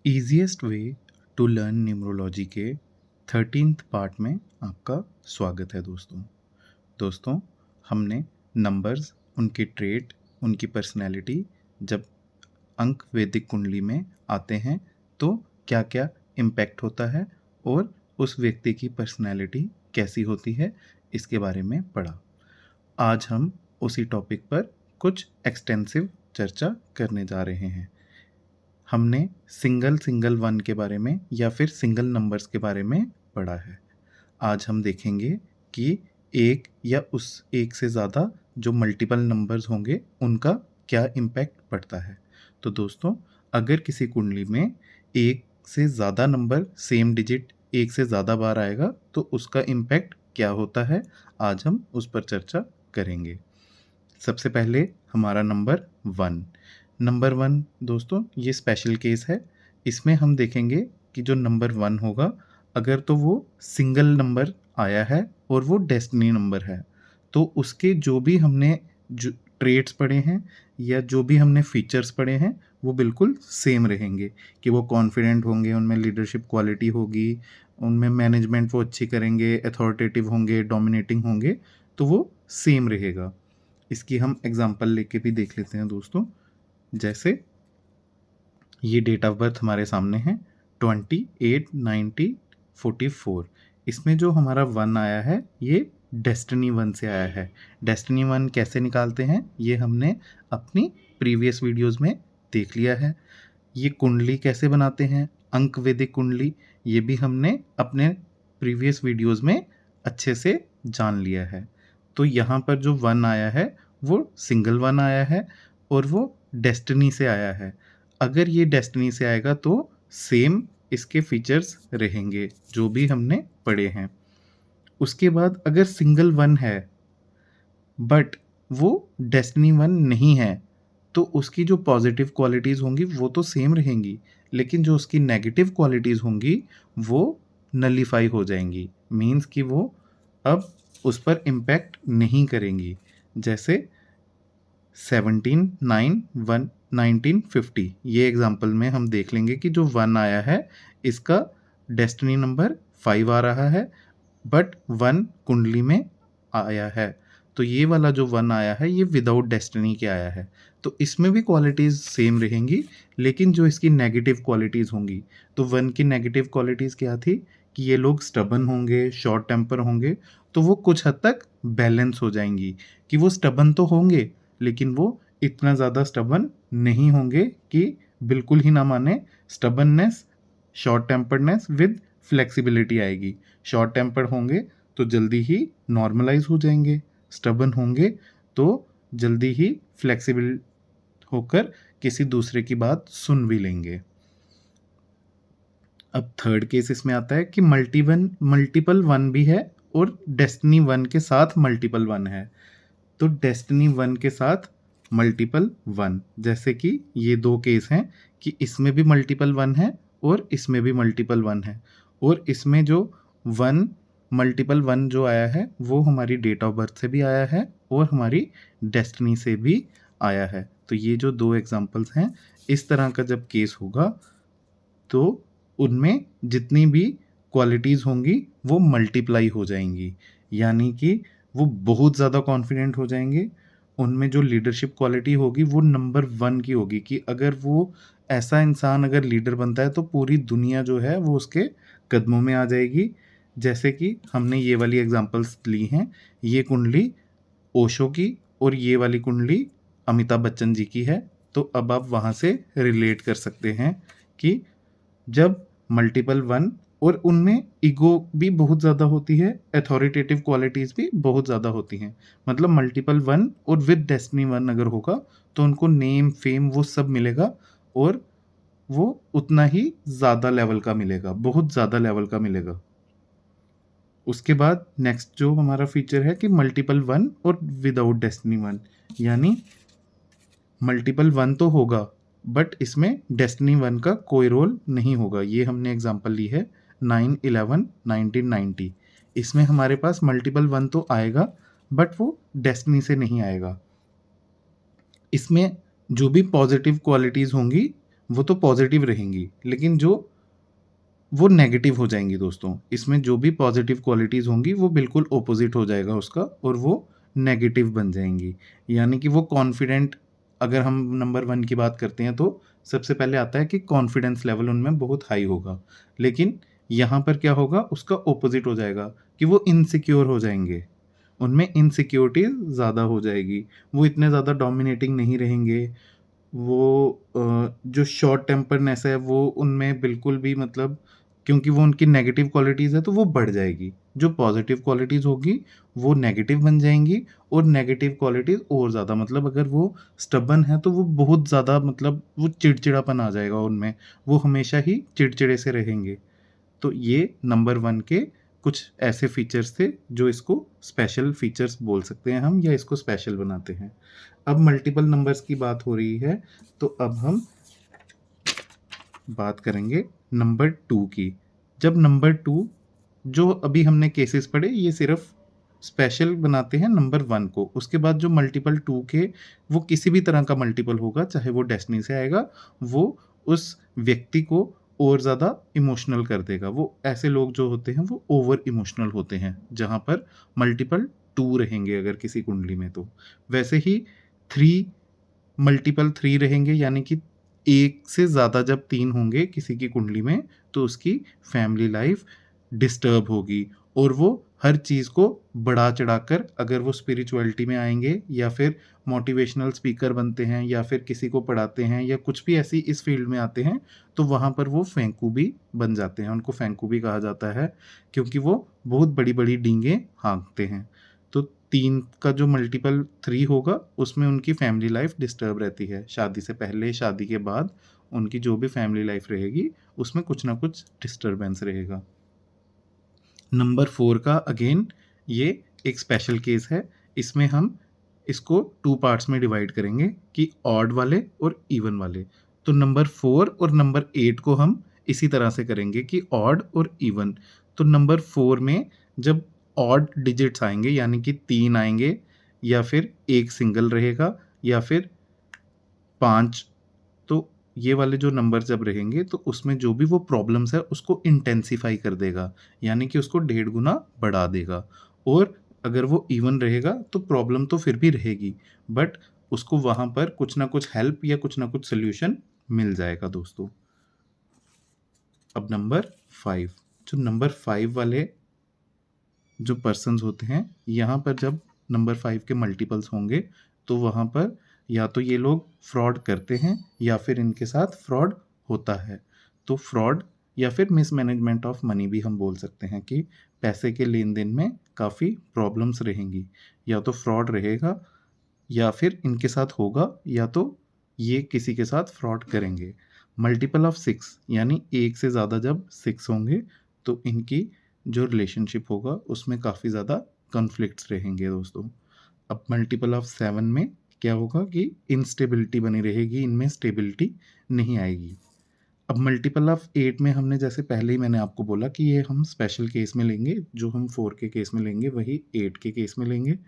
Easiest way to learn numerology के 13th part में आपका स्वागत है दोस्तों हमने नंबर्स, उनके ट्रेट, उनकी पर्सनैलिटी जब अंक वैदिक कुंडली में आते हैं तो क्या क्या इम्पैक्ट होता है और उस व्यक्ति की पर्सनैलिटी कैसी होती है, इसके बारे में पढ़ा। आज हम उसी टॉपिक पर कुछ एक्सटेंसिव चर्चा करने जा रहे हैं। हमने सिंगल वन के बारे में या फिर सिंगल नंबर्स के बारे में पढ़ा है। आज हम देखेंगे कि एक या उस एक से ज़्यादा जो मल्टीपल नंबर्स होंगे उनका क्या इम्पैक्ट पड़ता है। तो दोस्तों, अगर किसी कुंडली में एक से ज़्यादा नंबर सेम डिजिट एक से ज़्यादा बार आएगा तो उसका इम्पैक्ट क्या होता है, आज हम उस पर चर्चा करेंगे। सबसे पहले हमारा नंबर वन दोस्तों, ये स्पेशल केस है। इसमें हम देखेंगे कि जो नंबर 1 होगा, अगर तो वो सिंगल नंबर आया है और वो डेस्टिनी नंबर है तो उसके जो भी हमने जो ट्रेट्स पढ़े हैं या जो भी हमने फीचर्स पढ़े हैं वो बिल्कुल सेम रहेंगे। कि वो कॉन्फिडेंट होंगे, उनमें लीडरशिप क्वालिटी होगी, उनमें मैनेजमेंट वो अच्छी करेंगे, अथॉरिटेटिव होंगे, डोमिनेटिंग होंगे, तो वो सेम रहेगा। इसकी हम एग्जांपल लेके भी देख लेते हैं दोस्तों। जैसे ये डेट ऑफ बर्थ हमारे सामने है 28/90/44। इसमें जो हमारा 1 आया है ये डेस्टिनी 1 से आया है। डेस्टिनी 1 कैसे निकालते हैं ये हमने अपनी प्रीवियस वीडियोस में देख लिया है। ये कुंडली कैसे बनाते हैं, अंक वैदिक कुंडली, ये भी हमने अपने प्रीवियस वीडियोस में अच्छे से जान लिया है। तो यहाँ पर जो 1 आया है वो सिंगल 1 आया है और वो डेस्टिनी से आया है। अगर ये डेस्टिनी से आएगा तो सेम इसके फीचर्स रहेंगे जो भी हमने पढ़े हैं। उसके बाद अगर सिंगल 1 है बट वो डेस्टिनी 1 नहीं है तो उसकी जो पॉजिटिव क्वालिटीज़ होंगी वो तो सेम रहेंगी, लेकिन जो उसकी नेगेटिव क्वालिटीज़ होंगी वो नलीफाई हो जाएंगी। मीन्स कि वो अब उस पर इम्पैक्ट नहीं करेंगी। जैसे 17/9/1950 ये एग्जाम्पल में हम देख लेंगे कि जो 1 आया है इसका डेस्टिनी नंबर 5 आ रहा है बट 1 कुंडली में आया है। तो ये वाला जो 1 आया है ये विदाउट डेस्टिनी के आया है। तो इसमें भी क्वालिटीज़ सेम रहेंगी, लेकिन जो इसकी नेगेटिव क्वालिटीज़ होंगी, तो 1 की नेगेटिव क्वालिटीज़ क्या थी कि ये लोग स्टबन होंगे, शॉर्ट टेम्पर होंगे, तो वो कुछ हद तक बैलेंस हो जाएंगी। कि वो स्टबन तो होंगे लेकिन वो इतना ज़्यादा स्टबन नहीं होंगे कि बिल्कुल ही ना माने। Stubbornness, short temperedness with flexibility आएगी। शॉर्ट टेम्पर्ड होंगे तो जल्दी ही नॉर्मलाइज हो जाएंगे, स्टबन होंगे तो जल्दी ही फ्लेक्सिबल होकर किसी दूसरे की बात सुन भी लेंगे। अब थर्ड केस इसमें आता है कि मल्टीपल 1 भी है और डेस्टिनी 1 के साथ मल्टीपल 1 है। तो डेस्टिनी 1 के साथ मल्टीपल 1, जैसे कि ये 2 केस हैं कि इसमें भी मल्टीपल 1 है और इसमें भी मल्टीपल 1 है। और इसमें जो 1 मल्टीपल 1 जो आया है वो हमारी डेट ऑफ बर्थ से भी आया है और हमारी डेस्टिनी से भी आया है। तो ये जो 2 एग्जांपल्स हैं, इस तरह का जब केस होगा तो उनमें जितनी भी क्वालिटीज़ होंगी वो मल्टीप्लाई हो जाएंगी। यानी कि वो बहुत ज़्यादा कॉन्फिडेंट हो जाएंगे। उनमें जो लीडरशिप क्वालिटी होगी वो नंबर 1 की होगी कि अगर वो ऐसा इंसान अगर लीडर बनता है तो पूरी दुनिया जो है वो उसके कदमों में आ जाएगी। जैसे कि हमने ये वाली एग्जांपल्स ली हैं, ये कुंडली ओशो की और ये वाली कुंडली अमिताभ बच्चन जी की है। तो अब आप वहाँ से रिलेट कर सकते हैं कि जब मल्टीपल 1 और उनमें ईगो भी बहुत ज़्यादा होती है, अथॉरिटेटिव क्वालिटीज़ भी बहुत ज़्यादा होती हैं। मतलब मल्टीपल 1 और विद डेस्टिनी 1 अगर होगा तो उनको नेम, फेम वो सब मिलेगा और वो उतना ही ज़्यादा लेवल का मिलेगा, बहुत ज़्यादा लेवल का मिलेगा। उसके बाद नेक्स्ट जो हमारा फीचर है कि मल्टीपल 1 और विदाउट डेस्टिनी 1, यानी मल्टीपल 1 तो होगा बट इसमें डेस्टिनी 1 का कोई रोल नहीं होगा। ये हमने एग्जांपल ली है 9/11/1990। इसमें हमारे पास मल्टीपल 1 तो आएगा बट वो डेस्टिनी से नहीं आएगा। इसमें जो भी पॉजिटिव क्वालिटीज़ होंगी वो तो पॉजिटिव रहेंगी, लेकिन जो वो नेगेटिव हो जाएंगी दोस्तों। इसमें जो भी पॉजिटिव क्वालिटीज़ होंगी वो बिल्कुल ऑपोजिट हो जाएगा उसका, और वो नेगेटिव बन जाएंगी। यानी कि वो कॉन्फिडेंट, अगर हम नंबर वन की बात करते हैं तो सबसे पहले आता है कि कॉन्फिडेंस लेवल उनमें बहुत हाई होगा, लेकिन यहाँ पर क्या होगा, उसका ऑपोजिट हो जाएगा कि वो इनसिक्योर हो जाएंगे, उनमें इनसिक्योरिटी ज़्यादा हो जाएगी, वो इतने ज़्यादा डोमिनेटिंग नहीं रहेंगे, वो जो शॉर्ट टेम्परनेस है वो उनमें बिल्कुल भी, मतलब क्योंकि वो उनकी नेगेटिव क्वालिटीज़ है तो वो बढ़ जाएगी। जो पॉजिटिव क्वालिटीज़ होगी वो नेगेटिव बन जाएंगी, और नेगेटिव क्वालिटीज़ और ज़्यादा, मतलब अगर वो स्टबर्न है तो वो बहुत ज़्यादा, मतलब वो चिड़चिड़ापन आ जाएगा उनमें, वो हमेशा ही चिड़चिड़े से रहेंगे। तो ये नंबर वन के कुछ ऐसे फीचर्स थे जो इसको स्पेशल फीचर्स बोल सकते हैं हम, या इसको स्पेशल बनाते हैं। अब मल्टीपल नंबर्स की बात हो रही है, तो अब हम बात करेंगे नंबर टू की। जब नंबर टू, जो अभी हमने केसेस पढ़े, ये सिर्फ स्पेशल बनाते हैं नंबर वन को। उसके बाद जो मल्टीपल टू के, वो किसी भी तरह का मल्टीपल होगा, चाहे वो डेस्टिनी से आएगा, वो उस व्यक्ति को और ज़्यादा इमोशनल कर देगा। वो ऐसे लोग जो होते हैं वो ओवर इमोशनल होते हैं, जहाँ पर मल्टीपल टू रहेंगे अगर किसी कुंडली में। तो वैसे ही थ्री, मल्टीपल थ्री रहेंगे, यानी कि एक से ज़्यादा जब तीन होंगे किसी की कुंडली में, तो उसकी फैमिली लाइफ डिस्टर्ब होगी, और वो हर चीज़ को बढ़ा चढ़ाकर, अगर वो स्पिरिचुअलिटी में आएंगे या फिर मोटिवेशनल स्पीकर बनते हैं या फिर किसी को पढ़ाते हैं या कुछ भी ऐसी इस फील्ड में आते हैं, तो वहाँ पर वो फेंकू भी बन जाते हैं। उनको फेंकू भी कहा जाता है, क्योंकि वो बहुत बड़ी बड़ी डींगें हाँकते हैं। तो तीन का जो मल्टीपल थ्री होगा उसमें उनकी फैमिली लाइफ डिस्टर्ब रहती है, शादी से पहले, शादी के बाद उनकी जो भी फैमिली लाइफ रहेगी उसमें कुछ ना कुछ डिस्टर्बेंस रहेगा। नंबर फोर का अगेन ये एक स्पेशल केस है। इसमें हम इसको टू पार्ट्स में डिवाइड करेंगे कि ऑड वाले और इवन वाले। तो नंबर फोर और नंबर एट को हम इसी तरह से करेंगे कि ऑड और इवन। तो नंबर फोर में जब ऑड डिजिट्स आएंगे, यानी कि तीन आएंगे, या फिर एक सिंगल रहेगा, या फिर पाँच, तो ये वाले जो नंबर जब रहेंगे तो उसमें जो भी वो प्रॉब्लम्स है उसको इंटेंसिफाई कर देगा, यानी कि उसको 1.5 गुना बढ़ा देगा। और अगर वो इवन रहेगा तो प्रॉब्लम तो फिर भी रहेगी, बट उसको वहाँ पर कुछ ना कुछ हेल्प या कुछ ना कुछ सोल्यूशन मिल जाएगा दोस्तों। अब नंबर फाइव, जो नंबर फाइव वाले जो पर्सन्स होते हैं, यहाँ पर जब नंबर फाइव के मल्टीपल्स होंगे तो वहाँ पर या तो ये लोग फ्रॉड करते हैं या फिर इनके साथ फ्रॉड होता है। तो फ्रॉड या फिर मिसमैनेजमेंट ऑफ मनी भी हम बोल सकते हैं कि पैसे के लेन देन में काफ़ी प्रॉब्लम्स रहेंगी। या तो फ्रॉड रहेगा, या फिर इनके साथ होगा, या तो ये किसी के साथ फ्रॉड करेंगे। मल्टीपल ऑफ सिक्स, यानी एक से ज़्यादा जब सिक्स होंगे तो इनकी जो रिलेशनशिप होगा उसमें काफ़ी ज़्यादा कॉन्फ्लिक्ट्स रहेंगे दोस्तों। अब मल्टीपल ऑफ सेवन में क्या होगा कि इनस्टेबिलिटी बनी रहेगी, इनमें स्टेबिलिटी नहीं आएगी। अब मल्टीपल ऑफ एट में हमने, जैसे पहले ही मैंने आपको बोला कि ये हम स्पेशल केस में लेंगे, जो हम फोर के केस में लेंगे वही एट के केस में लेंगे।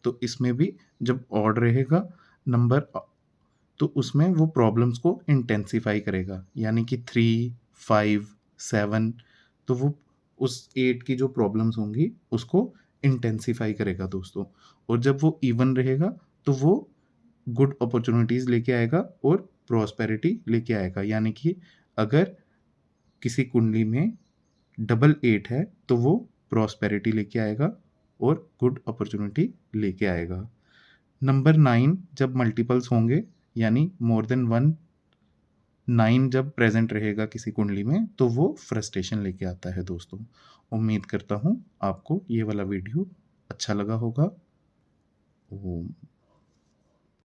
तो इसमें भी जब ऑड रहेगा नंबर, तो उसमें वो प्रॉब्लम्स को इंटेंसिफाई करेगा, यानी कि थ्री, फाइव, सेवन, तो वो उस एट की जो प्रॉब्लम्स होंगी उसको इंटेंसिफाई करेगा दोस्तों। और जब वो इवन रहेगा तो वो गुड अपॉर्चुनिटीज़ लेके आएगा और प्रॉस्पेरिटी लेके आएगा। यानी कि अगर किसी कुंडली में डबल एट है तो वो प्रॉस्पेरिटी लेके आएगा और गुड अपॉर्चुनिटी लेके आएगा। नंबर नाइन जब मल्टीपल्स होंगे, यानी मोर देन वन, नाइन जब प्रेजेंट रहेगा किसी कुंडली में तो वो फ्रस्ट्रेशन लेके आता है दोस्तों। उम्मीद करता हूँ आपको ये वाला वीडियो अच्छा लगा होगा। ओम।